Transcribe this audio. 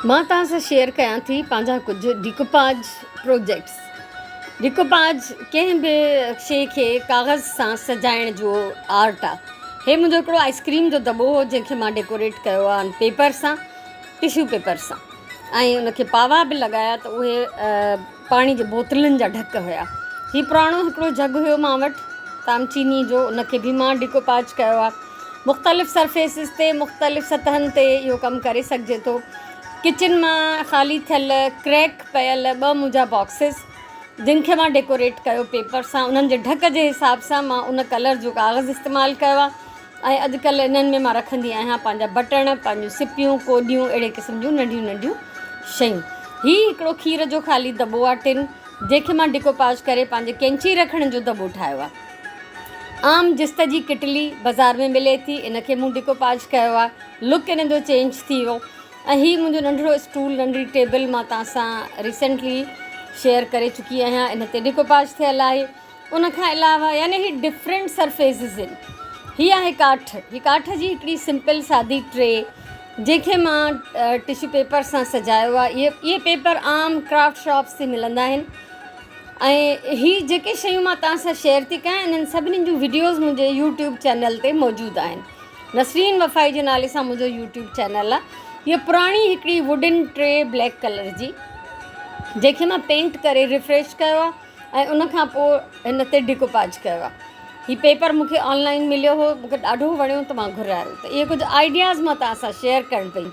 मां तव्हां सां शेयर कयां थी पंहिंजा कुझु डिकोपाज प्रोजेक्ट्स। डिकोपाज कंहिं बि शइ खे कागज़ सां सजाइण जो आर्ट आहे। हे मुंहिंजो हिकिड़ो आइस्क्रीम जो दॿो हो जंहिंखे मां डेकोरेट कयो आहे पेपर सां, टिश्यू पेपर सां, ऐं उनखे पावा बि लॻाया त उहे पाणी जी बोतलुनि जा ढक हुया। हीउ पुराणो हिकिड़ो जग हुयो मां वटि तामचीनी जो, उनखे बि मां डिकोपाज कयो आहे। मुख़्तलिफ़ सरफेसिस ते, मुख़्तलिफ़ सतहनि ते इहो कमु करे सघिजे थो। किचन मां ख़ाली थियल क्रैक पियल 2 मुंहिंजा बॉक्सिस जिन खे मां डेकोरेट कयो पेपर सां, उन्हनि जे ढक जे हिसाब सां मां उन कलर जो कागज़ इस्तेमालु कयो आहे। ऐं अॼुकल्ह इन्हनि में मां रखंदी आहियां पंहिंजा बटण, पंहिंजूं सिपियूं, कोडियूं, अहिड़े क़िस्म जूं नंढियूं नंढियूं शयूं। हीउ हिकिड़ो खीर जो ख़ाली दॿो आहे टिन, जंहिंखे मां डिकोपाज करे पंहिंजे कैंची रखण जो दॿो ठाहियो आहे। आम जिस्त जी किटली बाज़ारि में मिले थी, इनखे मूं डिकोपाज कयो आहे। लुक इन जो चेंज थी वियो। ऐं हीउ मुंहिंजो नंढिड़ो स्टूल, नंढड़ी टेबल मां तव्हां सां रिसेंटली शेयर करे चुकी आहियां, इन ते डिकोपाज थियल आहे। उनखां अलावा यानी हीउ डिफरेंट सरफेसिस आहिनि। हीअ आहे काठ, हीअ काठ जी हिकिड़ी सिंपल सादी ट्रे जंहिंखे मां टिश्यू पेपर सां सजायो आहे। इहे पेपर आम क्राफ्ट शॉप्स ते मिलंदा आहिनि। ऐं हीअ जेके शयूं मां तव्हां सां शेयर थी कयां, इन्हनि सभिनी जूं वीडियोज़ मुंहिंजे यूट्यूब चैनल ते मौजूदु आहिनि। नसरीन वफ़ाई जे नाले सां मुंहिंजो यूट्यूब चैनल आहे। हीअ पुराणी हिकिड़ी वुडन ट्रे ब्लैक कलर जी, जंहिंखे मां पेंट करे रिफ्रेश कयो आहे ऐं उनखां पोइ हिन ते डिकोपाज कयो आहे। हीउ पेपर मूंखे ऑनलाइन मिलियो हो, मूंखे ॾाढो वणियो त मां घुरायो। त इहे कुझु आइडियाज़ मां तव्हां सां शेयर करणु पई।